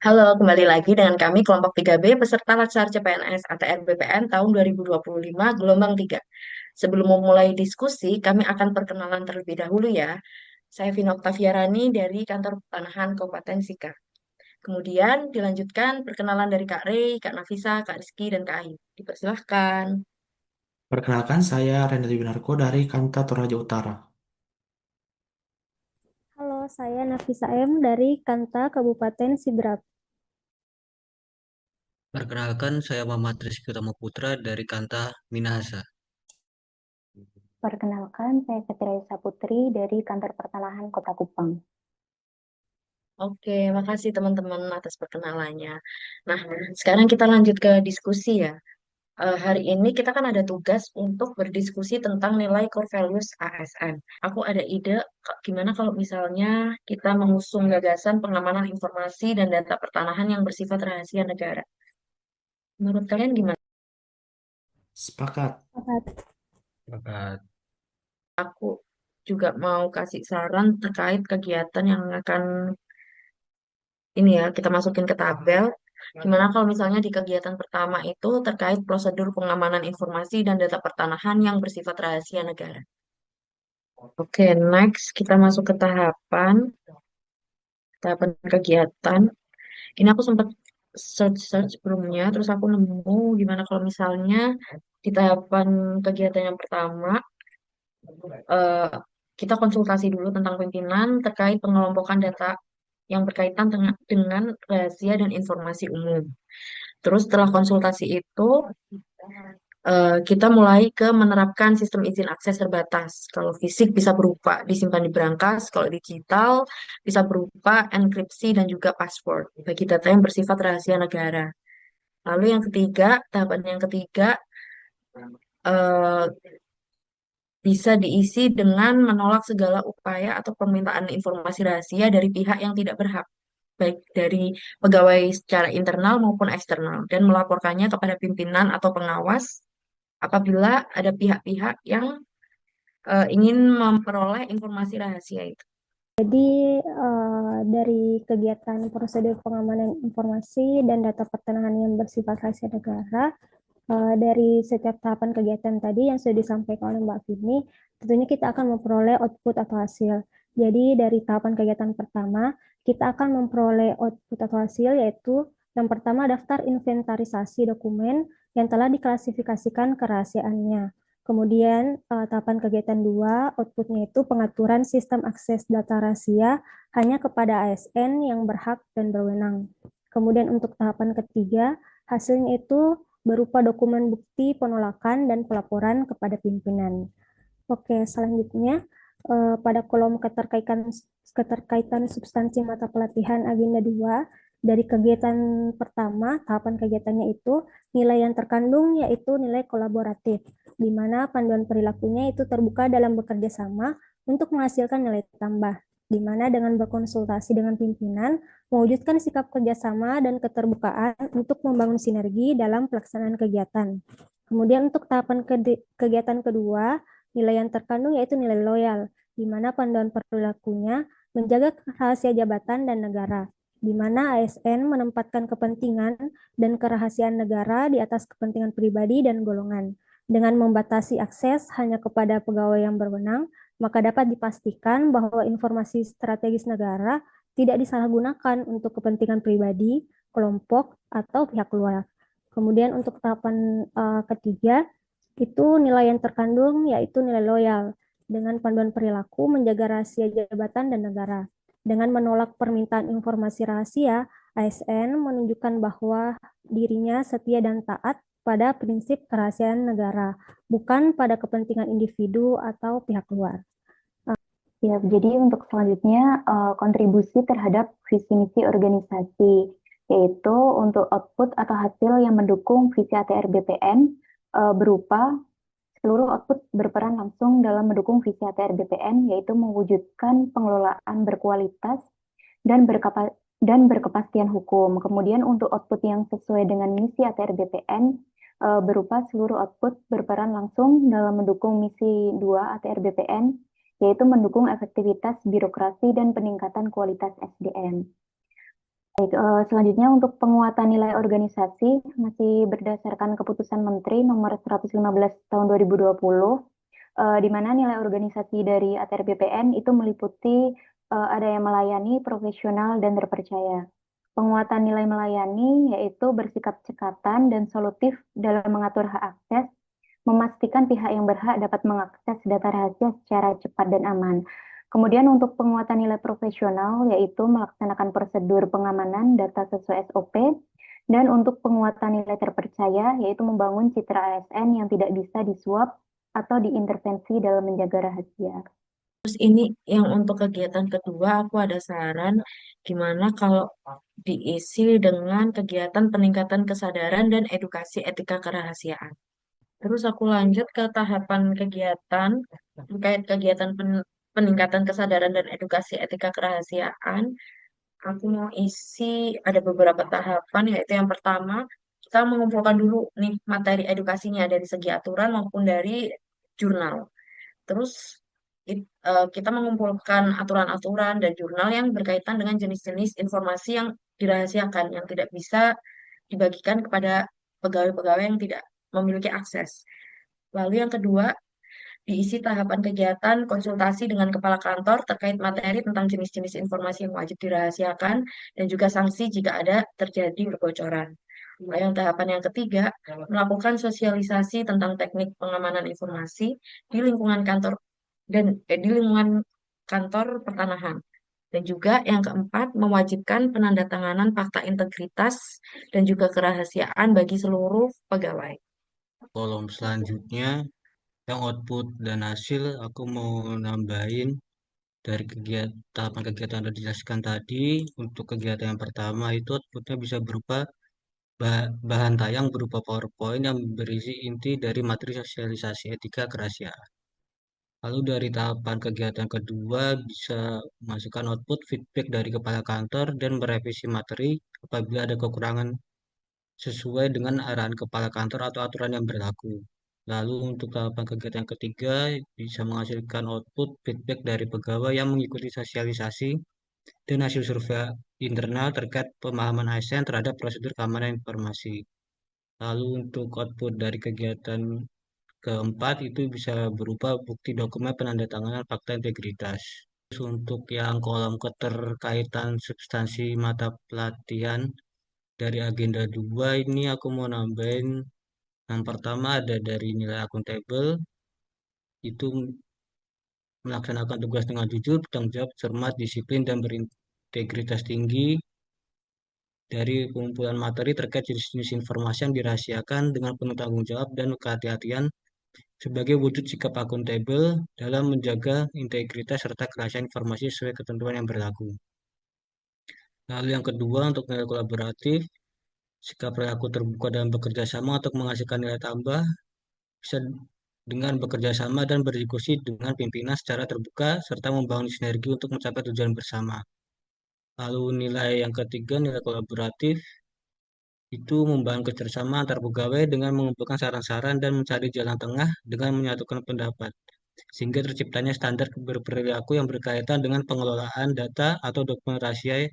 Halo, kembali lagi dengan kami kelompok 3B peserta Latsar CPNS ATR BPN tahun 2025 gelombang 3. Sebelum memulai diskusi, kami akan perkenalan terlebih dahulu ya. Saya Vina Oktaviarani dari Kantor Pertanahan Kabupaten Sika. Kemudian dilanjutkan perkenalan dari Kak Rey, Kak Nafisa, Kak Rizky, dan Kak Ayu. Dipersilahkan. Perkenalkan, saya Rendy Winarko dari Kanta Toraja Utara. Halo, saya Nafisa M dari Kanta Kabupaten Sidrap. Perkenalkan, saya Muhammad Rizky Utama Putra dari Kanta Minahasa. Perkenalkan, saya Fitriza Putri dari Kantor Pertanahan Kota Kupang. Oke, makasih teman-teman atas perkenalannya. Nah, sekarang kita lanjut ke diskusi ya. Hari ini kita kan ada tugas untuk berdiskusi tentang nilai core values ASN. Aku ada ide, gimana kalau misalnya kita mengusung gagasan pengamanan informasi dan data pertanahan yang bersifat rahasia negara. Menurut kalian gimana? Sepakat. Apa? Bakat. Aku juga mau kasih saran terkait kegiatan yang akan ini ya, kita masukin ke tabel. Gimana kalau misalnya di kegiatan pertama itu terkait prosedur pengamanan informasi dan data pertanahan yang bersifat rahasia negara. Oke, next kita masuk ke tahapan kegiatan. Ini aku sempat search sebelumnya, terus aku nemu gimana kalau misalnya di tahapan kegiatan yang pertama, eh, kita konsultasi dulu tentang pimpinan terkait pengelompokan data yang berkaitan dengan rahasia dan informasi umum. Terus setelah konsultasi itu, kita mulai ke menerapkan sistem izin akses terbatas. Kalau fisik bisa berupa disimpan di berangkas, kalau digital bisa berupa enkripsi dan juga password bagi data yang bersifat rahasia negara. Lalu yang ketiga, tahapan yang ketiga eh, bisa diisi dengan menolak segala upaya atau permintaan informasi rahasia dari pihak yang tidak berhak, baik dari pegawai secara internal maupun eksternal, dan melaporkannya kepada pimpinan atau pengawas apabila ada pihak-pihak yang ingin memperoleh informasi rahasia itu. Dari kegiatan prosedur pengamanan informasi dan data pertanahan yang bersifat rahasia negara, dari setiap tahapan kegiatan tadi yang sudah disampaikan oleh Mbak Vini, tentunya kita akan memperoleh output atau hasil. Jadi dari tahapan kegiatan pertama, kita akan memperoleh output atau hasil, yaitu yang pertama daftar inventarisasi dokumen yang telah diklasifikasikan kerahasiaannya. Kemudian tahapan kegiatan 2, outputnya itu pengaturan sistem akses data rahasia hanya kepada ASN yang berhak dan berwenang. Kemudian untuk tahapan ketiga, hasilnya itu berupa dokumen bukti penolakan dan pelaporan kepada pimpinan. Oke, selanjutnya pada kolom keterkaitan substansi mata pelatihan agenda 2, dari kegiatan pertama, tahapan kegiatannya itu nilai yang terkandung yaitu nilai kolaboratif, di mana panduan perilakunya itu terbuka dalam bekerja sama untuk menghasilkan nilai tambah, di mana dengan berkonsultasi dengan pimpinan, mewujudkan sikap kerjasama dan keterbukaan untuk membangun sinergi dalam pelaksanaan kegiatan. Kemudian untuk tahapan kegiatan kedua, nilai yang terkandung yaitu nilai loyal, di mana panduan perilakunya menjaga rahasia jabatan dan negara, di mana ASN menempatkan kepentingan dan kerahasiaan negara di atas kepentingan pribadi dan golongan. Dengan membatasi akses hanya kepada pegawai yang berwenang, maka dapat dipastikan bahwa informasi strategis negara tidak disalahgunakan untuk kepentingan pribadi, kelompok, atau pihak luar. Kemudian untuk tahapan ketiga, itu nilai yang terkandung yaitu nilai loyal dengan panduan perilaku menjaga rahasia jabatan dan negara. Dengan menolak permintaan informasi rahasia, ASN menunjukkan bahwa dirinya setia dan taat pada prinsip kerahasiaan negara, bukan pada kepentingan individu atau pihak luar. Ya, jadi untuk selanjutnya kontribusi terhadap visi misi organisasi, yaitu untuk output atau hasil yang mendukung visi ATR BPN berupa seluruh output berperan langsung dalam mendukung visi ATR BPN, yaitu mewujudkan pengelolaan berkualitas dan berkepastian hukum. Kemudian untuk output yang sesuai dengan misi ATR BPN berupa seluruh output berperan langsung dalam mendukung misi 2 ATR BPN, yaitu mendukung efektivitas birokrasi dan peningkatan kualitas SDM. Baik, selanjutnya untuk penguatan nilai organisasi masih berdasarkan Keputusan Menteri Nomor 115 Tahun 2020, di mana nilai organisasi dari ATR BPN itu meliputi ada yang melayani, profesional, dan terpercaya. Penguatan nilai melayani yaitu bersikap cekatan dan solutif dalam mengatur hak akses, memastikan pihak yang berhak dapat mengakses data rahasia secara cepat dan aman. Kemudian untuk penguatan nilai profesional yaitu melaksanakan prosedur pengamanan data sesuai SOP, dan untuk penguatan nilai terpercaya yaitu membangun citra ASN yang tidak bisa disuap atau diintervensi dalam menjaga rahasia. Terus ini yang untuk kegiatan kedua, aku ada saran gimana kalau diisi dengan kegiatan peningkatan kesadaran dan edukasi etika kerahasiaan. Terus aku lanjut ke tahapan kegiatan terkait kegiatan peningkatan kesadaran dan edukasi etika kerahasiaan. Aku mau isi ada beberapa tahapan, yaitu yang pertama kita mengumpulkan dulu nih materi edukasinya dari segi aturan maupun dari jurnal. Terus kita mengumpulkan aturan-aturan dan jurnal yang berkaitan dengan jenis-jenis informasi yang dirahasiakan, yang tidak bisa dibagikan kepada pegawai-pegawai yang tidak memiliki akses. Lalu yang kedua, diisi tahapan kegiatan konsultasi dengan kepala kantor terkait materi tentang jenis-jenis informasi yang wajib dirahasiakan dan juga sanksi jika ada terjadi kebocoran. Nah, yang tahapan yang ketiga, melakukan sosialisasi tentang teknik pengamanan informasi di lingkungan kantor di lingkungan kantor pertanahan. Dan juga yang keempat, mewajibkan penandatanganan fakta integritas dan juga kerahasiaan bagi seluruh pegawai. Kolom selanjutnya yang output dan hasil aku mau nambahin dari tahapan kegiatan yang sudah dijelaskan tadi. Untuk kegiatan yang pertama itu outputnya bisa berupa bahan tayang berupa PowerPoint yang berisi inti dari materi sosialisasi etika kerahasiaan. Lalu dari tahapan kegiatan kedua bisa masukkan output feedback dari kepala kantor dan merevisi materi apabila ada kekurangan sesuai dengan arahan kepala kantor atau aturan yang berlaku. Lalu untuk tahapan kegiatan ketiga bisa menghasilkan output feedback dari pegawai yang mengikuti sosialisasi dan hasil survei internal terkait pemahaman ASN terhadap prosedur keamanan informasi. Lalu untuk output dari kegiatan keempat itu bisa berupa bukti dokumen penandatanganan fakta integritas. Terus untuk yang kolom keterkaitan substansi mata pelatihan dari agenda 2 ini aku mau nambahin yang pertama ada dari nilai akuntabel itu melaksanakan tugas dengan jujur, bertanggung jawab, cermat, disiplin, dan berintegritas tinggi dari pengumpulan materi terkait jenis-jenis informasi yang dirahasiakan dengan penuh tanggung jawab dan kehati-hatian sebagai wujud sikap akuntabel dalam menjaga integritas serta kerahasiaan informasi sesuai ketentuan yang berlaku. Lalu yang kedua untuk nilai kolaboratif, sikap perilaku terbuka dalam bekerja sama untuk menghasilkan nilai tambah bisa dengan bekerja sama dan berdiskusi dengan pimpinan secara terbuka serta membangun sinergi untuk mencapai tujuan bersama. Lalu nilai yang ketiga, nilai kolaboratif, itu membangun kerjasama antar pegawai dengan mengumpulkan saran-saran dan mencari jalan tengah dengan menyatukan pendapat. Sehingga terciptanya standar berperilaku yang berkaitan dengan pengelolaan data atau dokumen rahasia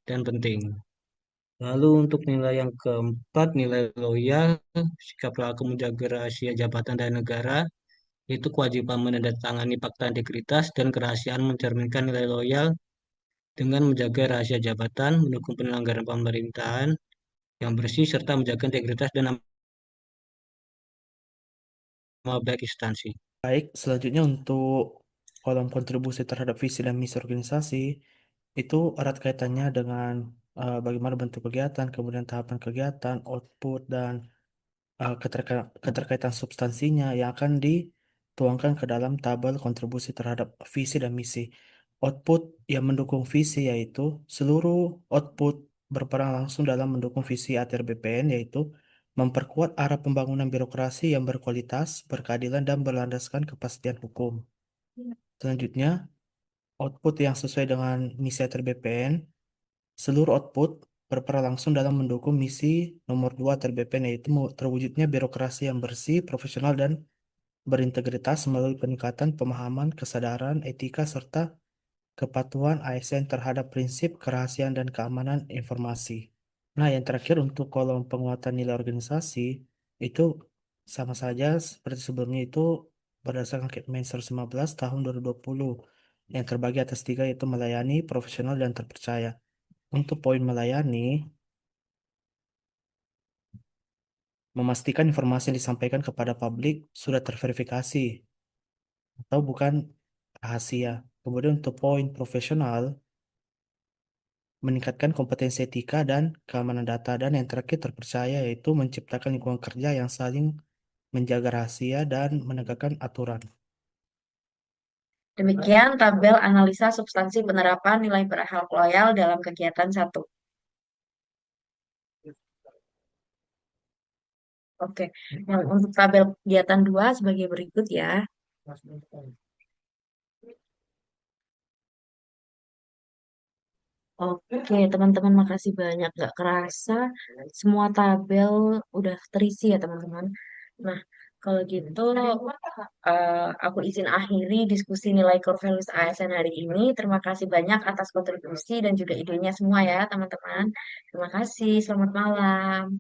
dan penting. Lalu untuk nilai yang keempat, nilai loyal, sikap pelaku menjaga rahasia jabatan dan negara, itu kewajiban menandatangani fakta integritas dan kerahasiaan mencerminkan nilai loyal dengan menjaga rahasia jabatan, mendukung penyelenggaraan pemerintahan yang bersih, serta menjaga integritas dan nama baik instansi. Baik, selanjutnya untuk kolom kontribusi terhadap visi dan misi organisasi itu erat kaitannya dengan bagaimana bentuk kegiatan, kemudian tahapan kegiatan, output, dan keterkaitan substansinya yang akan dituangkan ke dalam tabel kontribusi terhadap visi dan misi. Output yang mendukung visi yaitu seluruh output berperan langsung dalam mendukung visi ATR BPN, yaitu memperkuat arah pembangunan birokrasi yang berkualitas, berkeadilan, dan berlandaskan kepastian hukum. Selanjutnya, output yang sesuai dengan misi ATR BPN, seluruh output berperan langsung dalam mendukung misi nomor 2 ATR BPN, yaitu terwujudnya birokrasi yang bersih, profesional, dan berintegritas melalui peningkatan pemahaman, kesadaran, etika, serta kepatuhan ASN terhadap prinsip kerahasiaan dan keamanan informasi. Nah, yang terakhir untuk kolom penguatan nilai organisasi itu sama saja seperti sebelumnya itu berdasarkan Kepmen 115 tahun 2020 yang terbagi atas 3 yaitu melayani, profesional, dan terpercaya. Untuk poin melayani, memastikan informasi yang disampaikan kepada publik sudah terverifikasi atau bukan rahasia. Kemudian untuk poin profesional, meningkatkan kompetensi etika dan keamanan data. Dan yang terakhir terpercaya yaitu menciptakan lingkungan kerja yang saling menjaga rahasia dan menegakkan aturan. Demikian tabel analisa substansi penerapan nilai berakhlak loyal dalam kegiatan 1. Oke, yang untuk tabel kegiatan 2 sebagai berikut ya. Oke, teman-teman, makasih banyak. Gak kerasa semua tabel udah terisi ya, teman-teman. Nah, kalau gitu, aku izin akhiri diskusi nilai core values ASN hari ini. Terima kasih banyak atas kontribusi dan juga idenya semua ya, teman-teman. Terima kasih, selamat malam.